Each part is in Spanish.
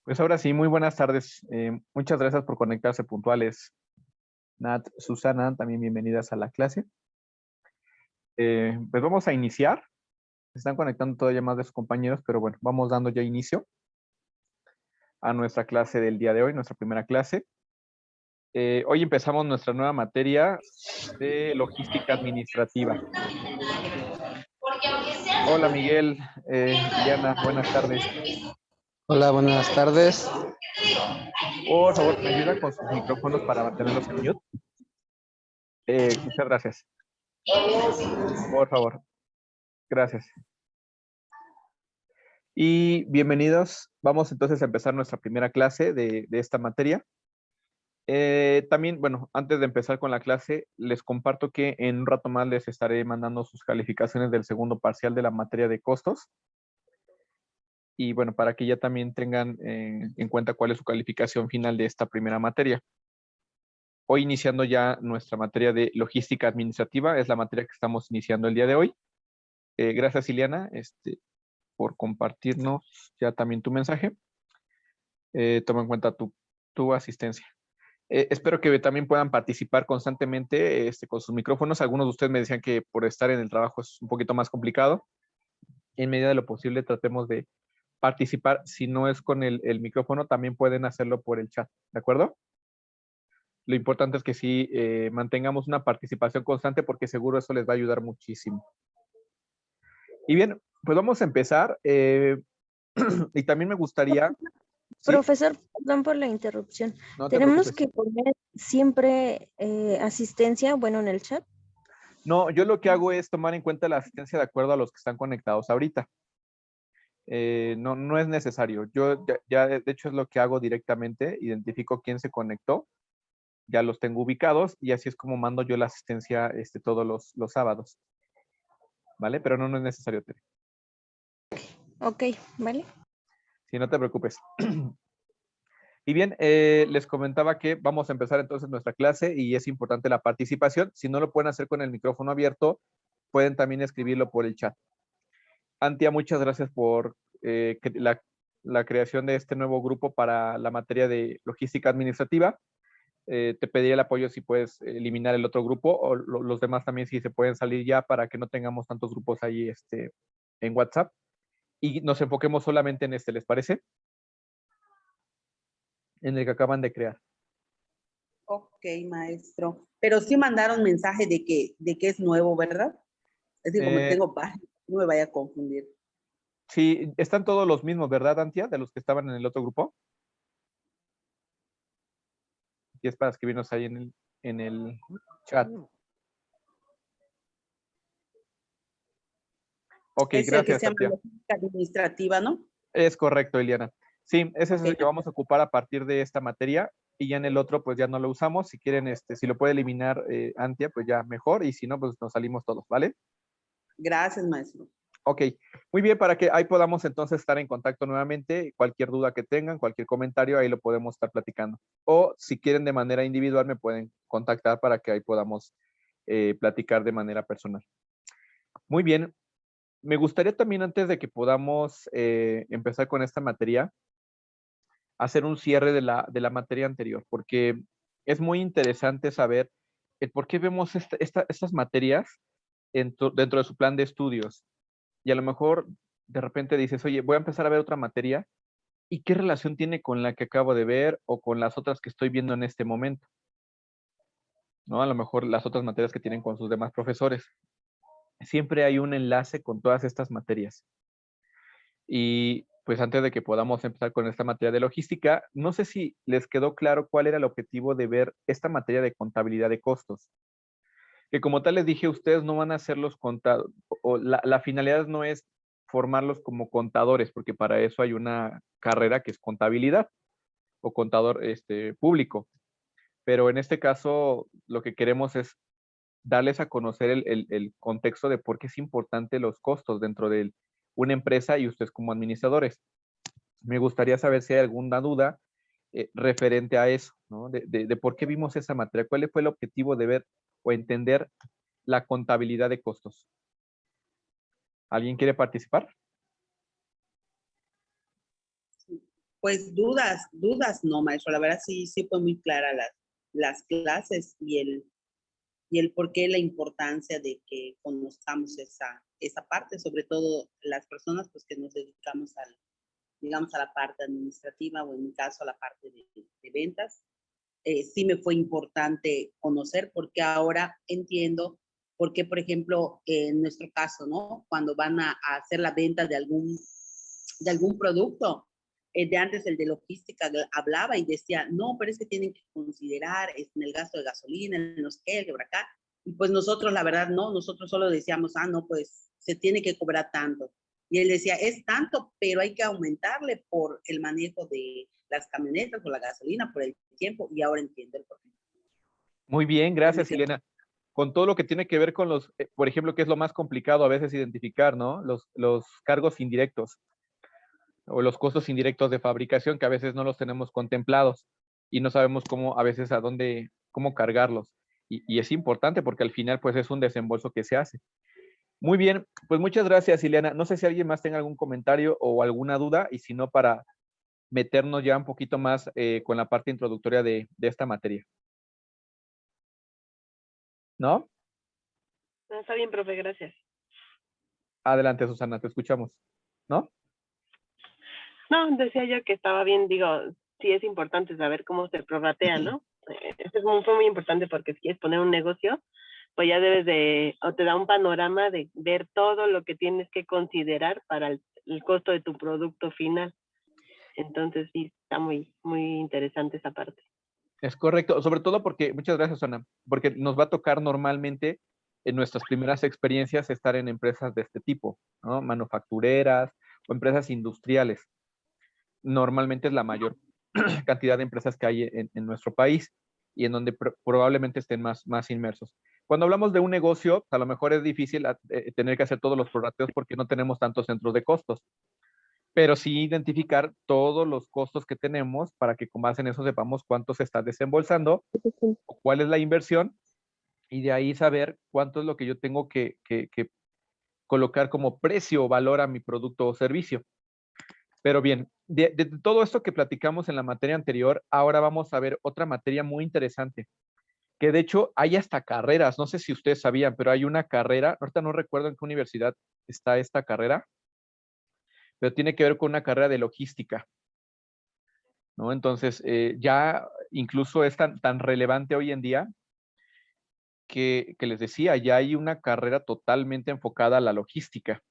Pues ahora sí, muy buenas tardes. Muchas gracias por conectarse puntuales. Nat, Susana, también bienvenidas a la clase. Pues vamos a iniciar. Se están conectando todavía más de sus compañeros, pero bueno, vamos dando ya inicio a nuestra clase del día de hoy, nuestra primera clase. Hoy empezamos nuestra nueva materia de logística administrativa. Hola Miguel, Ileana, buenas tardes. Hola, buenas tardes. Por favor, ¿me ayudan con sus micrófonos para mantenerlos en mute? Muchas gracias. Por favor, gracias. Y bienvenidos. Vamos entonces a empezar nuestra primera clase de esta materia. También, bueno, antes de empezar con la clase, les comparto que en un rato más les estaré mandando sus calificaciones del segundo parcial de la materia de costos. Y bueno, para que ya también tengan en cuenta cuál es su calificación final de esta primera materia. Hoy iniciando ya nuestra materia de logística administrativa, es la materia que estamos iniciando el día de hoy. Gracias, Ileana, por compartirnos ya también tu mensaje. Toma en cuenta tu asistencia. Espero que también puedan participar constantemente con sus micrófonos. Algunos de ustedes me decían que por estar en el trabajo es un poquito más complicado. En medida de lo posible tratemos de participar. Si no es con el micrófono, también pueden hacerlo por el chat, ¿de acuerdo? Lo importante es que sí mantengamos una participación constante porque seguro eso les va a ayudar muchísimo. Y bien, pues vamos a empezar. Y también me gustaría... ¿Sí? Profesor, perdón por la interrupción. No te ¿Tenemos preocupes. que poner siempre asistencia, bueno, en el chat? No, yo lo que hago es tomar en cuenta la asistencia de acuerdo a los que están conectados ahorita. No es necesario. Yo ya, de hecho es lo que hago directamente, identifico quién se conectó, ya los tengo ubicados y así es como mando yo la asistencia todos los sábados. ¿Vale? Pero no es necesario, Tere. Ok, ¿vale? Sí, no te preocupes. Y bien, les comentaba que vamos a empezar entonces nuestra clase y es importante la participación. Si no lo pueden hacer con el micrófono abierto, pueden también escribirlo por el chat. Antia, muchas gracias por la creación de este nuevo grupo para la materia de logística administrativa. Te pediría el apoyo si puedes eliminar el otro grupo o los demás también si se pueden salir ya para que no tengamos tantos grupos ahí en WhatsApp y nos enfoquemos solamente en ¿les parece? En el que acaban de crear. Ok, maestro. Pero sí mandaron mensaje de que es nuevo, ¿verdad? Es decir, como tengo página, no me vaya a confundir. Sí, están todos los mismos, ¿verdad, Antia? De los que estaban en el otro grupo. Y es para escribirnos ahí en el chat. Ok, Es gracias, el que se llama Antia. logística administrativa, ¿no? Es correcto, Eliana. Sí, ese es Okay. el que vamos a ocupar a partir de esta materia y ya en el otro pues ya no lo usamos. Si quieren, si lo puede eliminar Antia, pues ya mejor y si no, pues nos salimos todos, ¿vale? Gracias, maestro. Ok, muy bien, para que ahí podamos entonces estar en contacto nuevamente. Cualquier duda que tengan, cualquier comentario, ahí lo podemos estar platicando. O si quieren de manera individual, me pueden contactar para que ahí podamos platicar de manera personal. Muy bien, me gustaría también antes de que podamos empezar con esta materia, hacer un cierre de la materia anterior, porque es muy interesante saber el por qué vemos estas materias dentro de su plan de estudios. Y a lo mejor de repente dices, oye, voy a empezar a ver otra materia, ¿y qué relación tiene con la que acabo de ver o con las otras que estoy viendo en este momento? ¿No? A lo mejor las otras materias que tienen con sus demás profesores. Siempre hay un enlace con todas estas materias. Y pues antes de que podamos empezar con esta materia de logística, no sé si les quedó claro cuál era el objetivo de ver esta materia de contabilidad de costos. Que como tal les dije, ustedes no van a ser los contadores, o la finalidad no es formarlos como contadores, porque para eso hay una carrera que es contabilidad o contador público. Pero en este caso, lo que queremos es darles a conocer el contexto de por qué es importante los costos dentro de una empresa y ustedes como administradores. Me gustaría saber si hay alguna duda referente a eso, ¿no? De por qué vimos esa materia, cuál fue el objetivo de ver o entender la contabilidad de costos. ¿Alguien quiere participar? Sí. Pues dudas no, maestro. La verdad sí fue muy clara las clases y el por qué la importancia de que conozcamos esa parte, sobre todo las personas pues que nos dedicamos digamos, a la parte administrativa o en mi caso a la parte de ventas. Sí me fue importante conocer porque ahora entiendo por qué, por ejemplo, en nuestro caso, ¿no? Cuando van a hacer la venta de algún producto, de antes el de logística hablaba y decía, no, pero es que tienen que considerar en el gasto de gasolina, en los que, por acá. Y pues nosotros, la verdad, no, nosotros solo decíamos, no, pues se tiene que cobrar tanto. Y él decía, es tanto, pero hay que aumentarle por el manejo de las camionetas, por la gasolina, por el tiempo, y ahora entiendo el porqué. Muy bien, gracias, Ileana. Con todo lo que tiene que ver con los, por ejemplo, que es lo más complicado a veces identificar, ¿no? Los cargos indirectos o los costos indirectos de fabricación que a veces no los tenemos contemplados y no sabemos cómo, a veces cómo cargarlos. Y es importante porque al final, pues es un desembolso que se hace. Muy bien, pues muchas gracias, Ileana. No sé si alguien más tenga algún comentario o alguna duda, y si no, para meternos ya un poquito más con la parte introductoria de esta materia. ¿No? No, está bien, profe, gracias. Adelante, Susana, te escuchamos. ¿No? No, decía yo que estaba bien, digo, sí es importante saber cómo se prorratea, ¿no? Esto fue muy importante porque si quieres poner un negocio, pues ya o te da un panorama de ver todo lo que tienes que considerar para el costo de tu producto final. Entonces sí, está muy interesante esa parte. Es correcto, sobre todo porque, muchas gracias, Susana, porque nos va a tocar normalmente en nuestras primeras experiencias estar en empresas de este tipo, ¿no? Manufactureras o empresas industriales. Normalmente es la mayor cantidad de empresas que hay en nuestro país y en donde probablemente estén más inmersos. Cuando hablamos de un negocio, a lo mejor es difícil tener que hacer todos los prorrateos porque no tenemos tantos centros de costos, pero sí identificar todos los costos que tenemos para que con base en eso sepamos cuánto se está desembolsando, cuál es la inversión, y de ahí saber cuánto es lo que yo tengo que colocar como precio o valor a mi producto o servicio. Pero bien, de todo esto que platicamos en la materia anterior, ahora vamos a ver otra materia muy interesante, que de hecho hay hasta carreras, no sé si ustedes sabían, pero hay una carrera, ahorita no recuerdo en qué universidad está esta carrera, pero tiene que ver con una carrera de logística, ¿no? Entonces, ya incluso es tan relevante hoy en día que les decía, ya hay una carrera totalmente enfocada a la logística.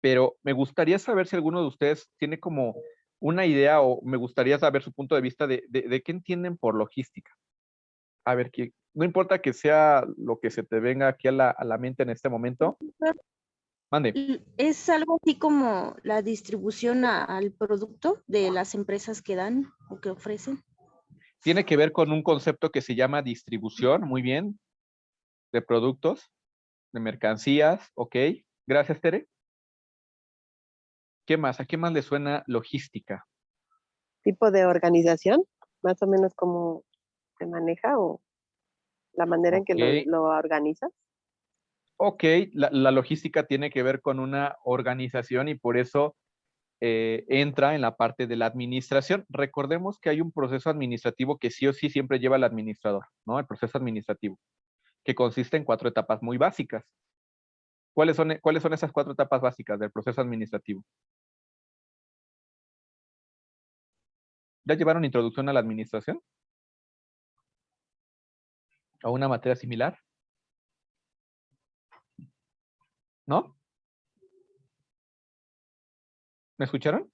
Pero me gustaría saber si alguno de ustedes tiene como una idea, o me gustaría saber su punto de vista de qué entienden por logística. A ver, que no importa que sea lo que se te venga aquí a la mente en este momento. Mande. ¿Es algo así como la distribución al producto de las empresas que dan o que ofrecen? Tiene que ver con un concepto que se llama distribución, muy bien, de productos, de mercancías, ok. Gracias, Tere. ¿Qué más? ¿A qué más le suena logística? Tipo de organización, más o menos cómo se maneja o la manera en que Ok. lo organizas. Ok, la logística tiene que ver con una organización y por eso entra en la parte de la administración. Recordemos que hay un proceso administrativo que sí o sí siempre lleva el administrador, ¿no? El proceso administrativo, que consiste en 4 etapas muy básicas. ¿Cuáles son esas 4 etapas básicas del proceso administrativo? ¿Ya llevaron introducción a la administración? ¿O una materia similar? ¿No? ¿Me escucharon?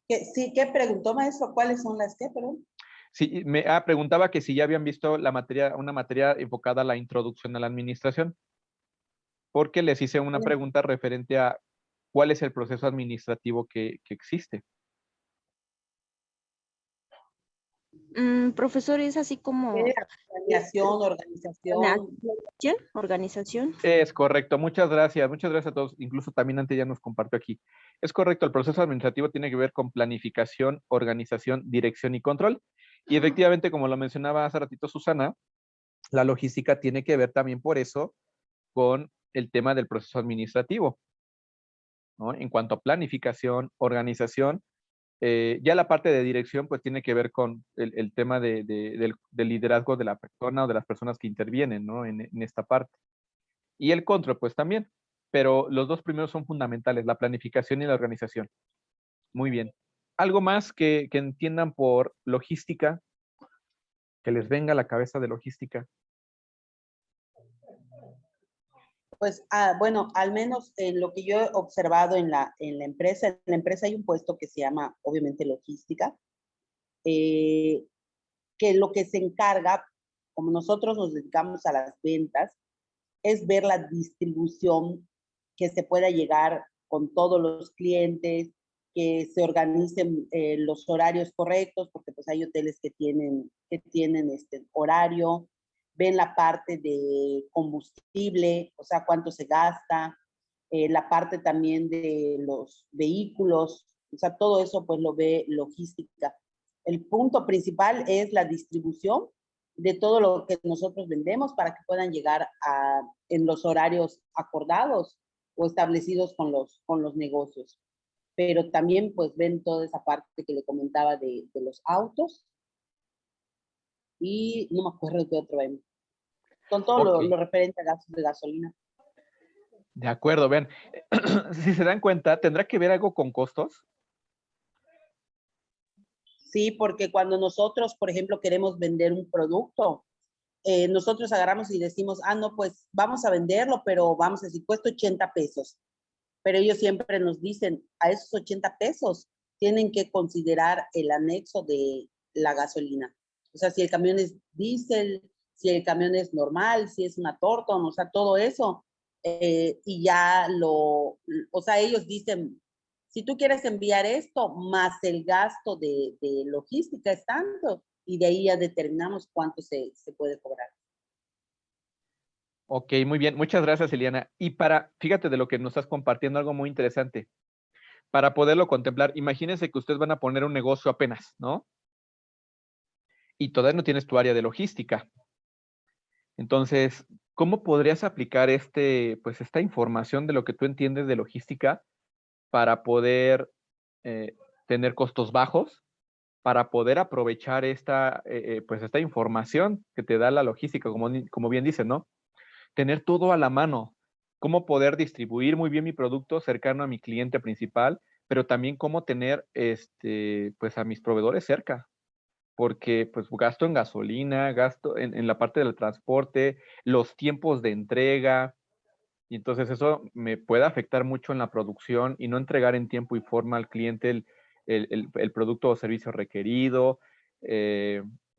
Sí, ¿qué preguntó, maestro? ¿Cuáles son las que, perdón? Sí, preguntaba que si ya habían visto una materia enfocada a la introducción a la administración, porque les hice una pregunta referente a cuál es el proceso administrativo que existe. Profesor, es así como Planeación, organización. organización. Es correcto, muchas gracias a todos, incluso también antes ya nos compartió aquí. Es correcto, el proceso administrativo tiene que ver con planificación, organización, dirección y control. Y efectivamente, como lo mencionaba hace ratito Susana, la logística tiene que ver también por eso con el tema del proceso administrativo, ¿no? En cuanto a planificación, organización Ya la parte de dirección, pues tiene que ver con el tema del liderazgo de la persona o de las personas que intervienen, ¿no? En esta parte. Y el control, pues también. Pero los dos primeros son fundamentales, la planificación y la organización. Muy bien. ¿Algo más que entiendan por logística? Que les venga a la cabeza de logística. Pues, bueno, al menos en lo que yo he observado en la empresa hay un puesto que se llama, obviamente, logística, que lo que se encarga, como nosotros nos dedicamos a las ventas, es ver la distribución, que se pueda llegar con todos los clientes, que se organicen los horarios correctos, porque pues hay hoteles que tienen este horario, ven la parte de combustible, o sea, cuánto se gasta, la parte también de los vehículos, o sea, todo eso pues lo ve logística. El punto principal es la distribución de todo lo que nosotros vendemos para que puedan llegar en los horarios acordados o establecidos con los negocios. Pero también pues ven toda esa parte que le comentaba de los autos y no me acuerdo qué otro ven. Con todo Ok. lo referente a gastos de gasolina. De acuerdo, vean. Si se dan cuenta, ¿tendrá que ver algo con costos? Sí, porque cuando nosotros, por ejemplo, queremos vender un producto, nosotros agarramos y decimos, no, pues vamos a venderlo, pero vamos a decir, cuesta 80 pesos. Pero ellos siempre nos dicen, a esos 80 pesos tienen que considerar el anexo de la gasolina. O sea, si el camión es diésel, si el camión es normal, si es una torta, o sea, todo eso. Y ya o sea, ellos dicen, si tú quieres enviar esto, más el gasto de logística es tanto, y de ahí ya determinamos cuánto se puede cobrar. Ok, muy bien. Muchas gracias, Eliana. Y fíjate de lo que nos estás compartiendo, algo muy interesante. Para poderlo contemplar, imagínense que ustedes van a poner un negocio apenas, ¿no? Y todavía no tienes tu área de logística. Entonces, ¿cómo podrías aplicar pues esta información de lo que tú entiendes de logística para poder tener costos bajos, para poder aprovechar pues esta información que te da la logística, como bien dices, ¿no? Tener todo a la mano, cómo poder distribuir muy bien mi producto cercano a mi cliente principal, pero también cómo tener pues a mis proveedores cerca, porque pues gasto en gasolina, gasto en la parte del transporte, los tiempos de entrega, y entonces eso me puede afectar mucho en la producción y no entregar en tiempo y forma al cliente el producto o servicio requerido,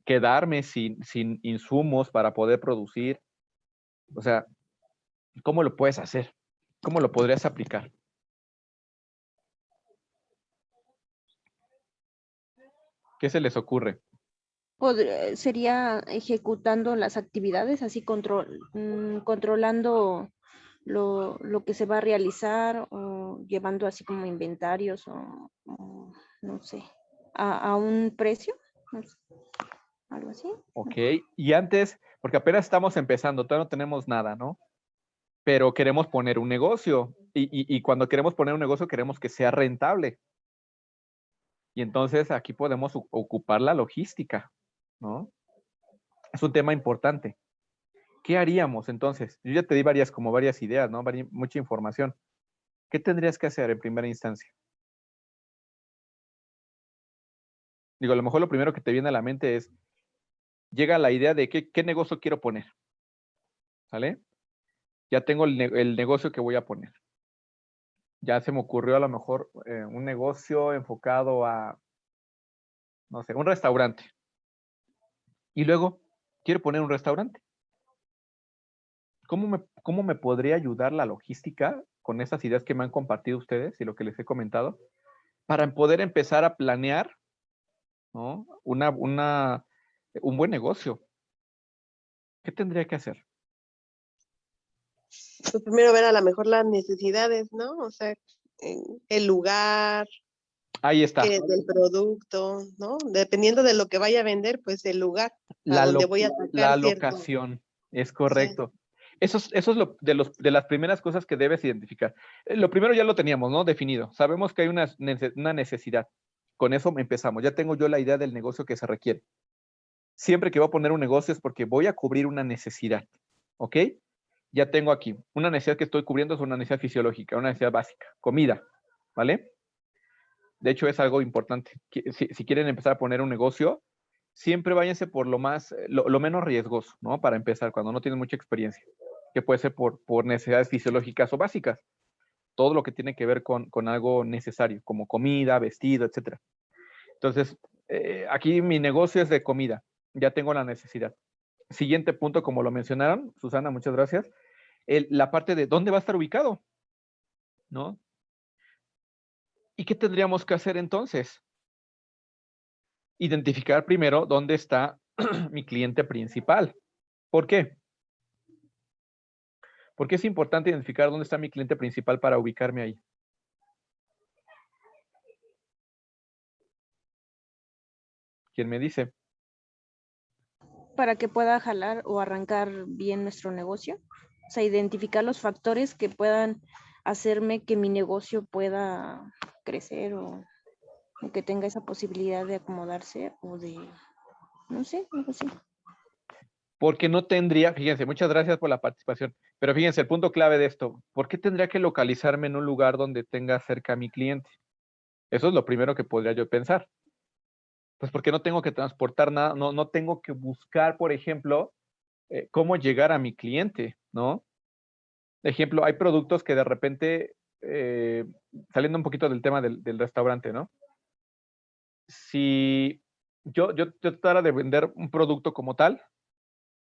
quedarme sin insumos para poder producir. O sea, ¿cómo lo puedes hacer? ¿Cómo lo podrías aplicar? ¿Qué se les ocurre? Sería ejecutando las actividades, así controlando lo que se va a realizar o llevando así como inventarios o no sé, a un precio, no sé, algo así. Ok, y antes, porque apenas estamos empezando, todavía no tenemos nada, ¿no? Pero queremos poner un negocio y cuando queremos poner un negocio queremos que sea rentable. Y entonces aquí podemos ocupar la logística, ¿no? Es un tema importante. ¿Qué haríamos entonces? Yo ya te di varias ideas, ¿no? Mucha información. ¿Qué tendrías que hacer en primera instancia? Digo, a lo mejor lo primero que te viene a la mente es, llega la idea de qué negocio quiero poner, ¿sale? Ya tengo el negocio que voy a poner. Ya se me ocurrió a lo mejor un negocio enfocado a, no sé, un restaurante. Y luego, quiero poner un restaurante. ¿Cómo me podría ayudar la logística con esas ideas que me han compartido ustedes y lo que les he comentado para poder empezar a planear, ¿no? Un buen negocio? ¿Qué tendría que hacer? Pues primero ver a lo mejor las necesidades, ¿no? O sea, el lugar, Ahí está. del producto, ¿no? Dependiendo de lo que vaya a vender, pues el lugar a La donde voy a sacar la cierto. locación. Es Sí. correcto. Eso es de las primeras cosas que debes identificar. Lo primero ya lo teníamos, ¿no? Definido. Sabemos que hay una necesidad. con eso empezamos. Ya tengo yo la idea del negocio que se requiere. Siempre que voy a poner un negocio es porque voy a cubrir una necesidad, ¿ok? Ya tengo aquí, una necesidad que estoy cubriendo es una necesidad fisiológica, una necesidad básica, comida, ¿vale? De hecho, es algo importante. Si quieren empezar a poner un negocio, siempre váyanse por lo menos riesgoso, ¿no? Para empezar, cuando no tienen mucha experiencia, que puede ser por necesidades fisiológicas o básicas. Todo lo que tiene que ver con algo necesario, como comida, vestido, etc. Entonces, aquí mi negocio es de comida. Ya tengo la necesidad. Siguiente punto, como lo mencionaron, Susana, muchas gracias. La parte de dónde va a estar ubicado, ¿no? ¿Y qué tendríamos que hacer entonces? Identificar primero dónde está mi cliente principal. ¿Por qué? Porque es importante identificar dónde está mi cliente principal para ubicarme ahí. ¿Quién me dice? Para que pueda jalar o arrancar bien nuestro negocio. O sea, identificar los factores que puedan hacerme que mi negocio pueda crecer o que tenga esa posibilidad de acomodarse o de, no sé, algo así. Porque no tendría, fíjense, muchas gracias por la participación, pero fíjense, el punto clave de esto, ¿por qué tendría que localizarme en un lugar donde tenga cerca a mi cliente? Eso es lo primero que podría yo pensar. Pues porque no tengo que transportar nada, no tengo que buscar, por ejemplo, cómo llegar a mi cliente, ¿no? Ejemplo, hay productos que de repente, saliendo un poquito del tema del restaurante, ¿no? Si yo tratara de vender un producto como tal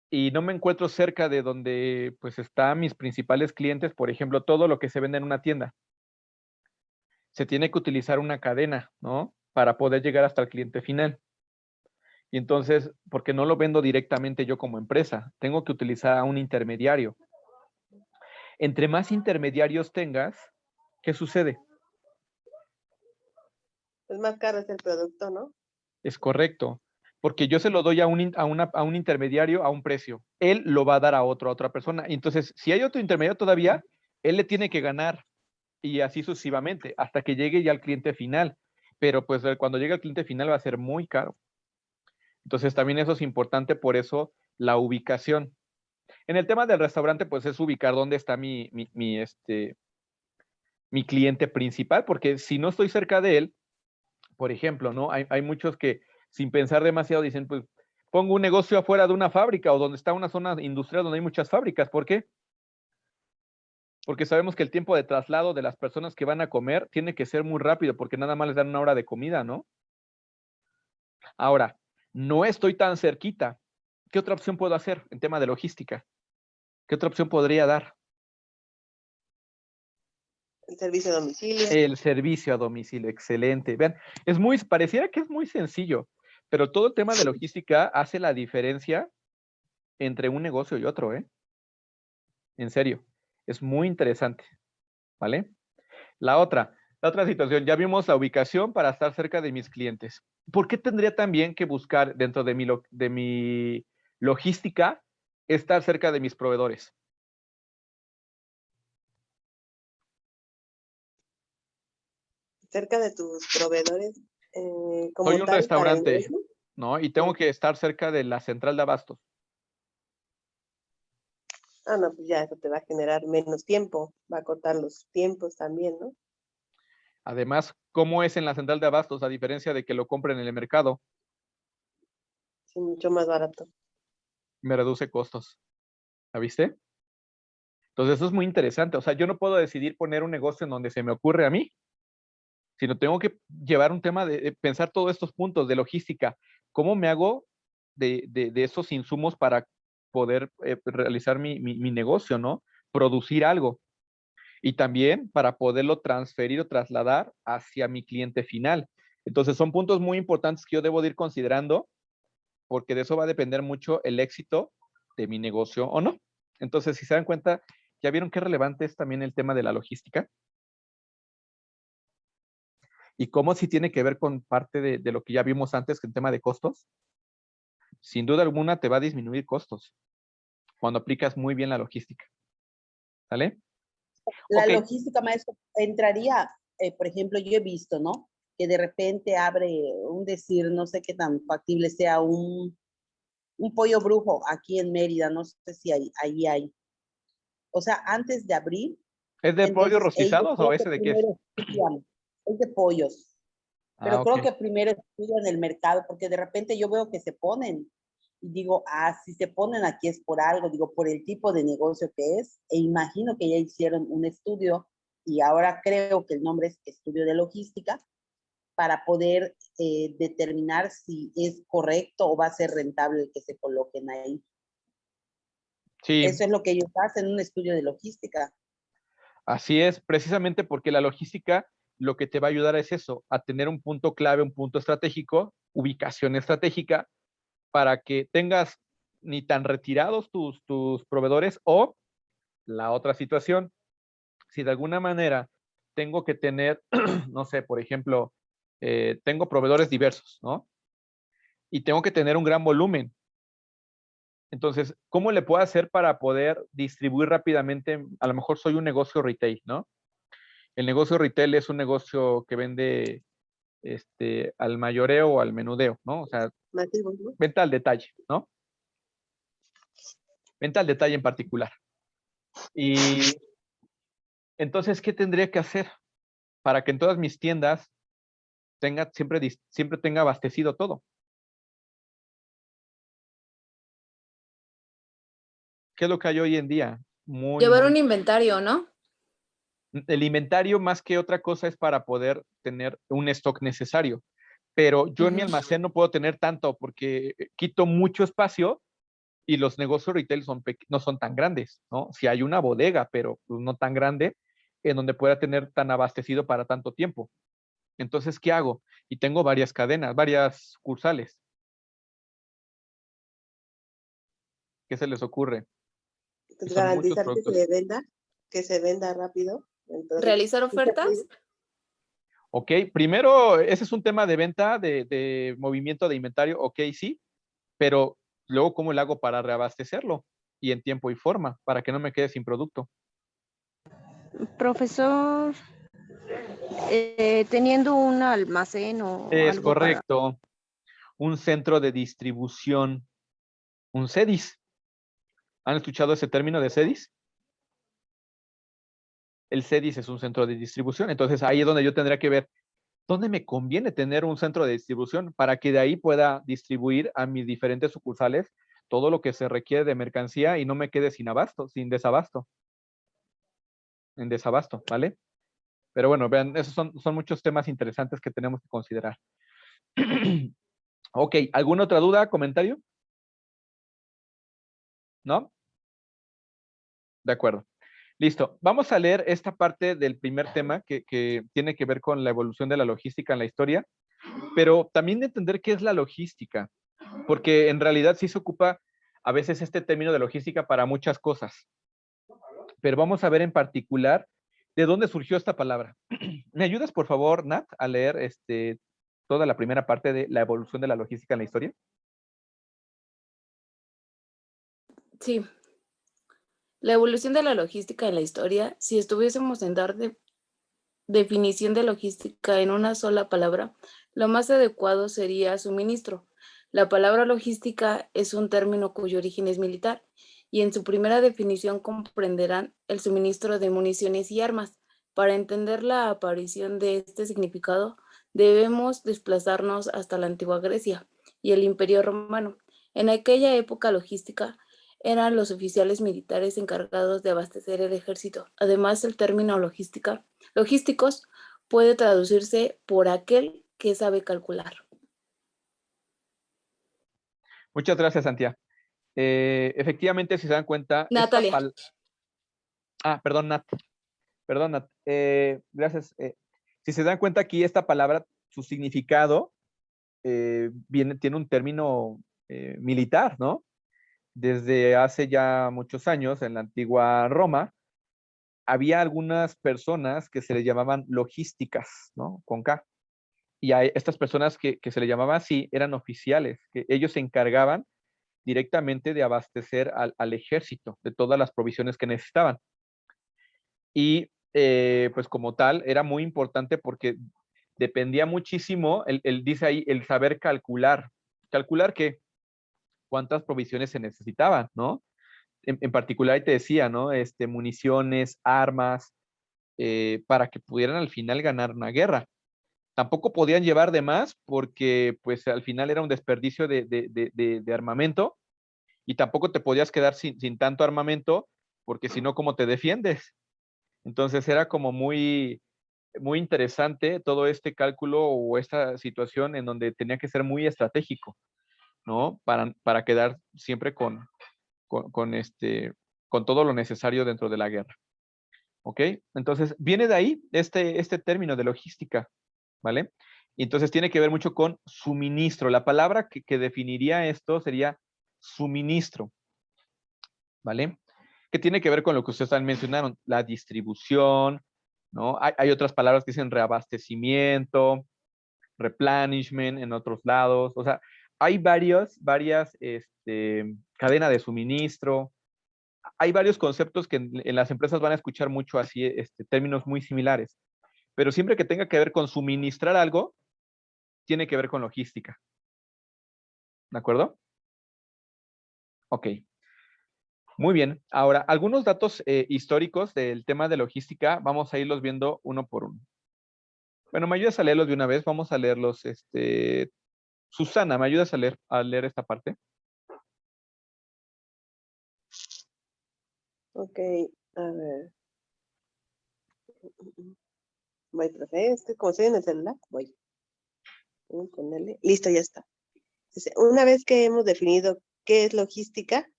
y no me encuentro cerca de donde pues están mis principales clientes, por ejemplo, todo lo que se vende en una tienda, se tiene que utilizar una cadena, ¿no? Para poder llegar hasta el cliente final. Y entonces, porque no lo vendo directamente yo como empresa, tengo que utilizar a un intermediario. Entre más intermediarios tengas, ¿qué sucede? Es más caro es el producto, ¿no? Es correcto, porque yo se lo doy a un intermediario a un precio. Él lo va a dar a otra persona. Entonces, si hay otro intermediario todavía, él le tiene que ganar y así sucesivamente hasta que llegue ya al cliente final. Pero pues cuando llegue al cliente final va a ser muy caro. Entonces, también eso es importante, por eso la ubicación. En el tema del restaurante, pues es ubicar dónde está mi cliente principal, porque si no estoy cerca de él, por ejemplo, ¿no? Hay muchos que sin pensar demasiado dicen, pues pongo un negocio afuera de una fábrica o donde está una zona industrial donde hay muchas fábricas. ¿Por qué? Porque sabemos que el tiempo de traslado de las personas que van a comer tiene que ser muy rápido porque nada más les dan una hora de comida, ¿no? Ahora, no estoy tan cerquita. ¿Qué otra opción puedo hacer en tema de logística? ¿Qué otra opción podría dar? El servicio a domicilio. El servicio a domicilio, excelente. Vean, pareciera que es muy sencillo, pero todo el tema de logística hace la diferencia entre un negocio y otro, ¿eh? En serio, es muy interesante, ¿vale? La otra situación, ya vimos la ubicación para estar cerca de mis clientes. ¿Por qué tendría también que buscar dentro de mi logística estar cerca de mis proveedores? Cerca de tus proveedores, como Soy un tal, para el restaurante, negocio. ¿no? Y tengo que estar cerca de la central de abastos. Ah, no, pues ya eso te va a generar menos tiempo, va a cortar los tiempos también, ¿no? Además, ¿cómo es en la central de abastos a diferencia de que lo compren en el mercado? Sí, mucho más barato. Me reduce costos. ¿La viste? Entonces, eso es muy interesante. O sea, yo no puedo decidir poner un negocio en donde se me ocurre a mí, sino tengo que llevar un tema de pensar todos estos puntos de logística. ¿Cómo me hago de esos insumos para poder realizar mi negocio, ¿no? Producir algo. Y también para poderlo transferir o trasladar hacia mi cliente final. Entonces, son puntos muy importantes que yo debo de ir considerando porque de eso va a depender mucho el éxito de mi negocio o no. Entonces, si se dan cuenta, ¿ya vieron qué relevante es también el tema de la logística? Y cómo sí tiene que ver con parte de lo que ya vimos antes, que el tema de costos. Sin duda alguna te va a disminuir costos cuando aplicas muy bien la logística. ¿Sale? La Ok. logística, maestro, entraría, por ejemplo, yo he visto, ¿no? que de repente abre, un decir, no sé qué tan factible sea, un pollo brujo aquí en Mérida, no sé si ahí hay. O sea, antes de abrir, ¿Es de pollos entonces ellos rostizados o creo que ese de qué es? primero estudian, es de pollos, Ah, pero ok. creo que primero estudian el mercado, porque de repente yo veo que se ponen y digo, si se ponen aquí es por algo, digo, por el tipo de negocio que es, e imagino que ya hicieron un estudio y ahora creo que el nombre es estudio de logística para poder determinar si es correcto o va a ser rentable el que se coloquen ahí. Sí, Eso es lo que ellos hacen, un estudio de logística. así es, precisamente porque la logística lo que te va a ayudar es eso, a tener un punto clave, un punto estratégico, ubicación estratégica, para que tengas ni tan retirados tus proveedores o la otra situación, si de alguna manera tengo que tener, no sé, por ejemplo, tengo proveedores diversos, ¿no? Y tengo que tener un gran volumen. Entonces, ¿cómo le puedo hacer para poder distribuir rápidamente? A lo mejor soy un negocio retail, ¿no? El negocio retail es un negocio que vende al mayoreo o al menudeo, ¿no? O sea, Masivo, ¿no? venta al detalle, ¿no? Venta al detalle en particular. Y entonces, ¿qué tendría que hacer para que en todas mis tiendas siempre tenga abastecido todo? ¿Qué es lo que hay hoy en día? Llevar un inventario, ¿no? El inventario más que otra cosa es para poder tener un stock necesario. Pero yo en mi almacén no puedo tener tanto porque quito mucho espacio y los negocios retail no son tan grandes, ¿no? Si hay una bodega, pero pues, no tan grande, en donde pueda tener tan abastecido para tanto tiempo. Entonces, ¿qué hago? Y tengo varias cadenas, varias sucursales. ¿Qué se les ocurre? Y Pues son muchos garantizar productos. que se venda rápido. Entonces, Realizar sí se ofertas. puede. Ok, primero, ese es un tema de venta, de movimiento de inventario, ok, sí, pero luego, ¿cómo le hago para reabastecerlo? Y en tiempo y forma, para que no me quede sin producto. Profesor, teniendo un almacén o Es algo para... correcto. Un centro de distribución, un CEDIS. ¿Han escuchado ese término de CEDIS? El CEDIS es un centro de distribución. Entonces, ahí es donde yo tendría que ver dónde me conviene tener un centro de distribución para que de ahí pueda distribuir a mis diferentes sucursales todo lo que se requiere de mercancía y no me quede sin abasto, sin desabasto, en desabasto, ¿vale? Pero bueno, vean, esos son muchos temas interesantes que tenemos que considerar. Ok, ¿alguna otra duda, comentario? ¿No? De acuerdo. Listo. Vamos a leer esta parte del primer tema que tiene que ver con la evolución de la logística en la historia, pero también de entender qué es la logística, porque en realidad sí se ocupa a veces este término de logística para muchas cosas, pero vamos a ver en particular de dónde surgió esta palabra. ¿Me ayudas, por favor, Nat, a leer toda la primera parte de la evolución de la logística en la historia? Sí. La evolución de la logística en la historia, si estuviésemos en dar definición de logística en una sola palabra, lo más adecuado sería suministro. La palabra logística es un término cuyo origen es militar y en su primera definición comprenderán el suministro de municiones y armas. Para entender la aparición de este significado, debemos desplazarnos hasta la antigua Grecia y el Imperio Romano. En aquella época logística eran los oficiales militares encargados de abastecer el ejército. Además, el término logísticos puede traducirse por aquel que sabe calcular. Muchas gracias, Santiago. Efectivamente, si se dan cuenta, Natalia. perdón, Nat. Perdón, Nat. Gracias. Si se dan cuenta aquí, esta palabra, su significado tiene un término militar, ¿no? Desde hace ya muchos años, en la antigua Roma, había algunas personas que se les llamaban logísticas, ¿no? Con K. Y a estas personas que se les llamaba así eran oficiales, que ellos se encargaban directamente de abastecer al ejército de todas las provisiones que necesitaban. Y pues como tal, era muy importante porque dependía muchísimo, él dice ahí, el saber calcular. ¿Calcular qué? ¿Cuántas provisiones se necesitaban, no? En particular, ahí te decía, ¿no? Municiones, armas, para que pudieran al final ganar una guerra. Tampoco podían llevar de más porque pues al final era un desperdicio de armamento y tampoco te podías quedar sin tanto armamento porque si no, ¿cómo te defiendes? Entonces era como muy, muy interesante todo este cálculo o esta situación en donde tenía que ser muy estratégico, ¿no? Para quedar siempre con todo lo necesario dentro de la guerra. ¿Ok? Entonces, viene de ahí este término de logística, ¿vale? Y entonces tiene que ver mucho con suministro. La palabra que definiría esto sería suministro, ¿vale? Que tiene que ver con lo que ustedes mencionaron, la distribución, ¿no? Hay otras palabras que dicen reabastecimiento, replenishment en otros lados, o sea, hay varias, cadena de suministro, hay varios conceptos que en las empresas van a escuchar mucho así, términos muy similares, pero siempre que tenga que ver con suministrar algo, tiene que ver con logística. ¿De acuerdo? Ok. Muy bien. Ahora, algunos datos históricos del tema de logística, vamos a irlos viendo uno por uno. Bueno, ¿me ayudas a leerlos de una vez? Vamos a leerlos. Susana, ¿me ayudas a leer esta parte? Ok, a ver. Voy, profe, como estoy en el celular, voy. Voy a ponerle. Listo, ya está. Una vez que hemos definido qué es logística,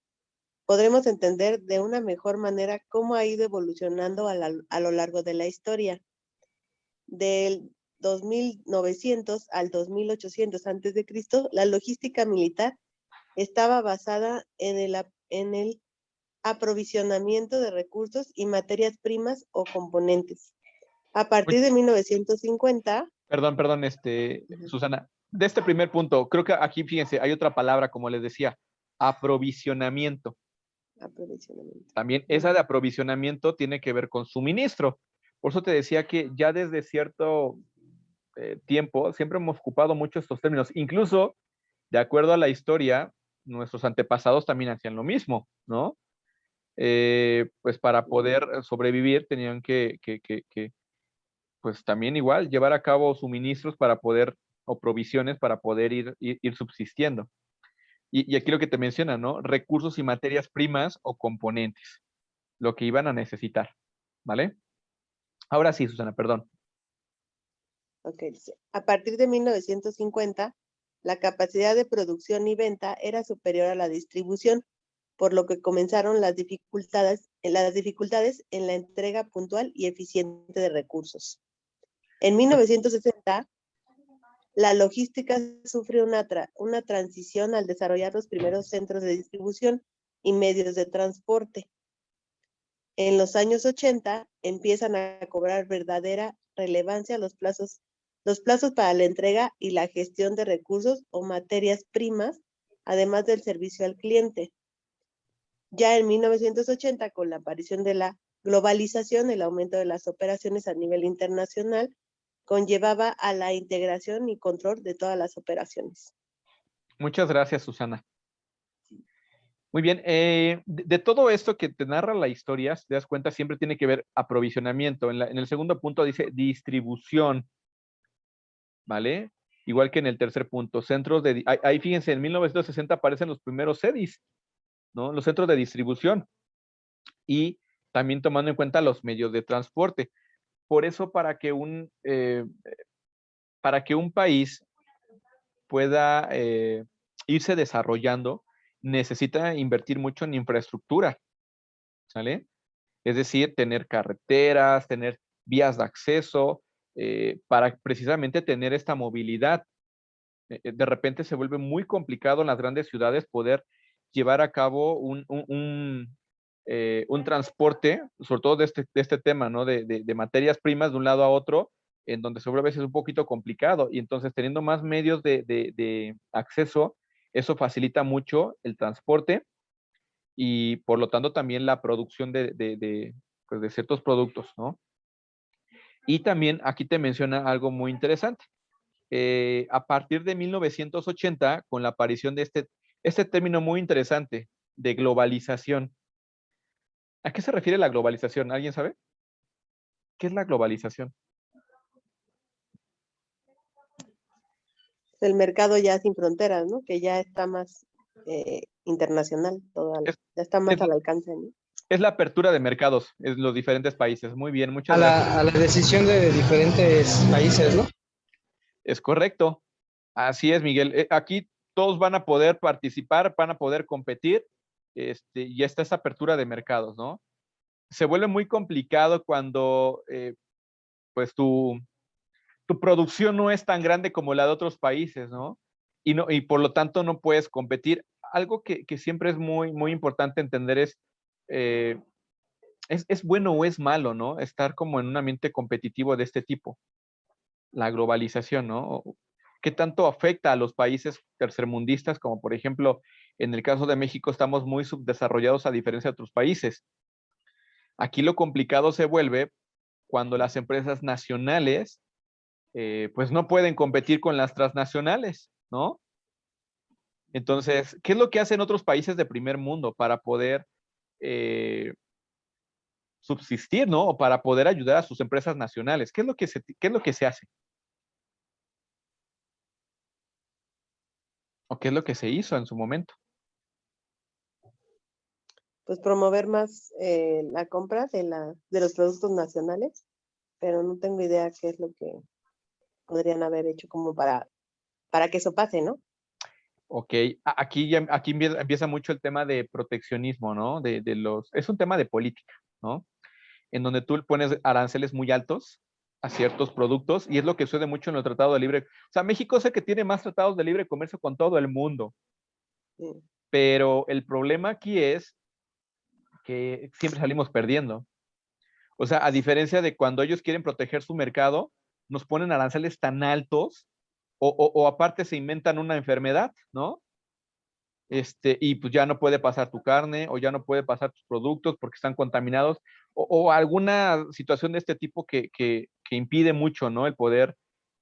podremos entender de una mejor manera cómo ha ido evolucionando a lo largo de la historia. Del 2900 al 2800 a.C., la logística militar estaba basada en el aprovisionamiento de recursos y materias primas o componentes. A partir de 1950... Perdón, Susana. De este primer punto, creo que aquí, fíjense, hay otra palabra, como les decía, aprovisionamiento. Aprovisionamiento. También esa de aprovisionamiento tiene que ver con suministro. Por eso te decía que ya desde cierto tiempo siempre hemos ocupado mucho estos términos. Incluso, de acuerdo a la historia, nuestros antepasados también hacían lo mismo, ¿no? Pues para poder sobrevivir tenían que pues también igual, llevar a cabo suministros para poder, o provisiones para poder ir subsistiendo. Y aquí lo que te menciona, ¿no? Recursos y materias primas o componentes, lo que iban a necesitar, ¿vale? Ahora sí, Susana, perdón. Ok, a partir de 1950, la capacidad de producción y venta era superior a la distribución, por lo que comenzaron las dificultades en la entrega puntual y eficiente de recursos. En 1960, la logística sufre una transición al desarrollar los primeros centros de distribución y medios de transporte. En los años 80 empiezan a cobrar verdadera relevancia los plazos para la entrega y la gestión de recursos o materias primas, además del servicio al cliente. Ya en 1980, con la aparición de la globalización, el aumento de las operaciones a nivel internacional conllevaba a la integración y control de todas las operaciones. Muchas gracias, Susana. Muy bien. De todo esto que te narra la historia, si te das cuenta, siempre tiene que ver aprovisionamiento. En el segundo punto dice distribución, ¿vale? Igual que en el tercer punto, centros de... Ahí fíjense, en 1960 aparecen los primeros CEDIs, ¿no? Los centros de distribución. Y también tomando en cuenta los medios de transporte. Por eso, para que un país pueda irse desarrollando, necesita invertir mucho en infraestructura, ¿sale? Es decir, tener carreteras, tener vías de acceso, para precisamente tener esta movilidad. De repente se vuelve muy complicado en las grandes ciudades poder llevar a cabo un transporte, sobre todo de este tema, ¿no? De materias primas de un lado a otro, en donde se vuelve a veces un poquito complicado. Y entonces, teniendo más medios de acceso, eso facilita mucho el transporte y, por lo tanto, también la producción pues, de ciertos productos, ¿no? Y también aquí te menciona algo muy interesante. A partir de 1980, con la aparición de este término muy interesante de globalización. ¿A qué se refiere la globalización? ¿Alguien sabe? ¿Qué es la globalización? El mercado ya sin fronteras, ¿no? Que ya está más internacional, Es, ya está más es, al alcance, ¿no? es la apertura de mercados en los diferentes países. Muy bien, muchas A gracias. a la decisión de diferentes países, ¿no? Es correcto. Así es, Miguel. Aquí todos van a poder participar, van a poder competir, y está esa apertura de mercados, ¿no? Se vuelve muy complicado cuando, pues, tu producción no es tan grande como la de otros países, ¿no? Y por lo tanto no puedes competir. Algo que siempre es muy, muy importante entender eh, es bueno o es malo, ¿no? Estar como en un ambiente competitivo de este tipo. La globalización, ¿no? ¿Qué tanto afecta a los países tercermundistas, como por ejemplo, en el caso de México estamos muy subdesarrollados a diferencia de otros países? Aquí lo complicado se vuelve cuando las empresas nacionales, pues no pueden competir con las transnacionales, ¿no? Entonces, ¿qué es lo que hacen otros países de primer mundo para poder subsistir, ¿no? O para poder ayudar a sus empresas nacionales. ¿Qué es lo que se hace? ¿O qué es lo que se hizo en su momento? Pues promover más la compra de los productos nacionales, pero no tengo idea qué es lo que podrían haber hecho como para que eso pase, ¿no? Ok, aquí empieza mucho el tema de proteccionismo, ¿no? Es un tema de política, ¿no? En donde tú pones aranceles muy altos a ciertos productos y es lo que sucede mucho en el Tratado de Libre. O sea, México es el que tiene más tratados de libre comercio con todo el mundo, Sí. pero el problema aquí es que siempre salimos perdiendo. O sea, a diferencia de cuando ellos quieren proteger su mercado, nos ponen aranceles tan altos o aparte se inventan una enfermedad, ¿no? Y pues ya no puede pasar tu carne o ya no puede pasar tus productos porque están contaminados o alguna situación de este tipo que impide mucho, ¿no?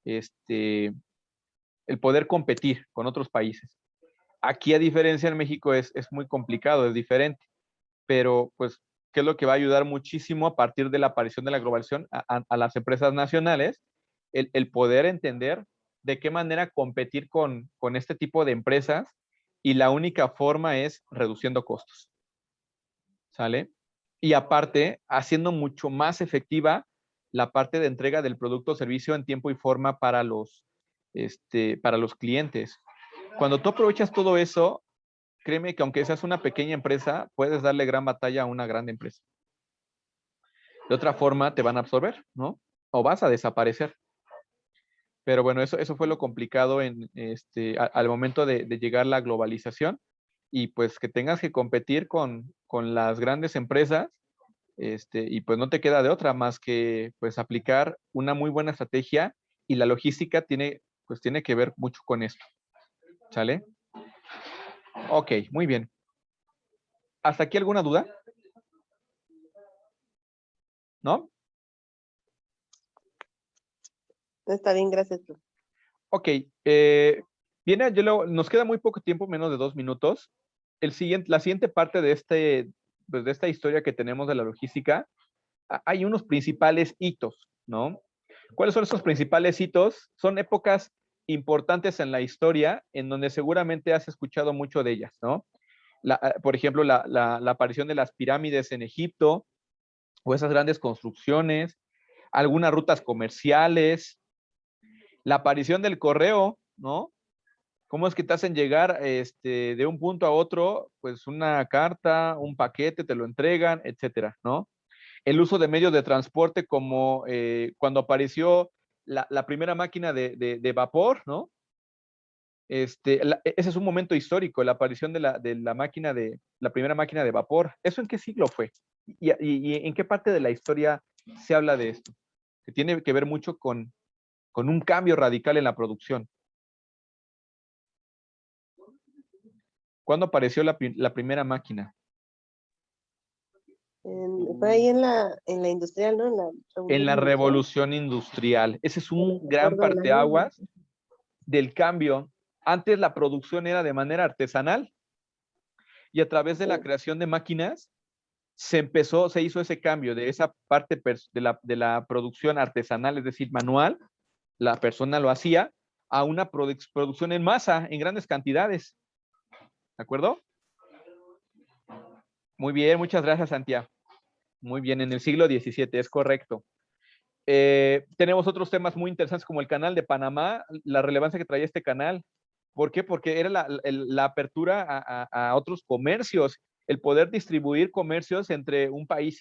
Este, el poder competir con otros países. Aquí, a diferencia en México, es muy complicado, es diferente, pero pues, ¿qué es lo que va a ayudar muchísimo a partir de la aparición de la globalización a las empresas nacionales? El poder entender de qué manera competir con este tipo de empresas y la única forma es reduciendo costos, ¿sale? Y aparte, haciendo mucho más efectiva la parte de entrega del producto o servicio en tiempo y forma para los clientes. Cuando tú aprovechas todo eso, créeme que aunque seas una pequeña empresa, puedes darle gran batalla a una grande empresa. De otra forma, te van a absorber, ¿no? O vas a desaparecer. Pero bueno, eso fue lo complicado al momento de llegar la globalización y pues que tengas que competir con las grandes empresas, y pues no te queda de otra más que pues aplicar una muy buena estrategia y la logística tiene que ver mucho con esto. ¿Sale? Ok, muy bien. ¿Hasta aquí alguna duda? ¿No? Está bien, gracias. Ok, nos queda muy poco tiempo, menos de 2 minutos. La siguiente parte pues, de esta historia que tenemos de la logística, hay unos principales hitos, ¿no? ¿Cuáles son esos principales hitos? Son épocas importantes en la historia en donde seguramente has escuchado mucho de ellas, ¿no? Por ejemplo, la aparición de las pirámides en Egipto o esas grandes construcciones, algunas rutas comerciales, la aparición del correo, ¿no? ¿Cómo es que te hacen llegar de un punto a otro? Pues una carta, un paquete, te lo entregan, etcétera, ¿no? El uso de medios de transporte como cuando apareció la primera máquina de vapor, ¿no? Ese es un momento histórico, la aparición de la primera máquina de vapor. ¿Eso en qué siglo fue? ¿Y en qué parte de la historia se habla de esto? Que tiene que ver mucho con un cambio radical en la producción. ¿Cuándo apareció la primera máquina? Fue ahí en la industrial, ¿no? En la Industrial. revolución industrial. Ese es un Me gran acuerdo del año. parteaguas del cambio. Antes la producción era de manera artesanal y a través de la Sí. creación de máquinas se hizo ese cambio de esa parte de la producción artesanal, es decir, manual, la persona lo hacía, a una producción en masa, en grandes cantidades. ¿De acuerdo? Muy bien, muchas gracias, Santiago. Muy bien, en el siglo XVII, es correcto. Tenemos otros temas muy interesantes como el canal de Panamá, la relevancia que traía este canal. ¿Por qué? Porque era la apertura a otros comercios, el poder distribuir comercios entre un país y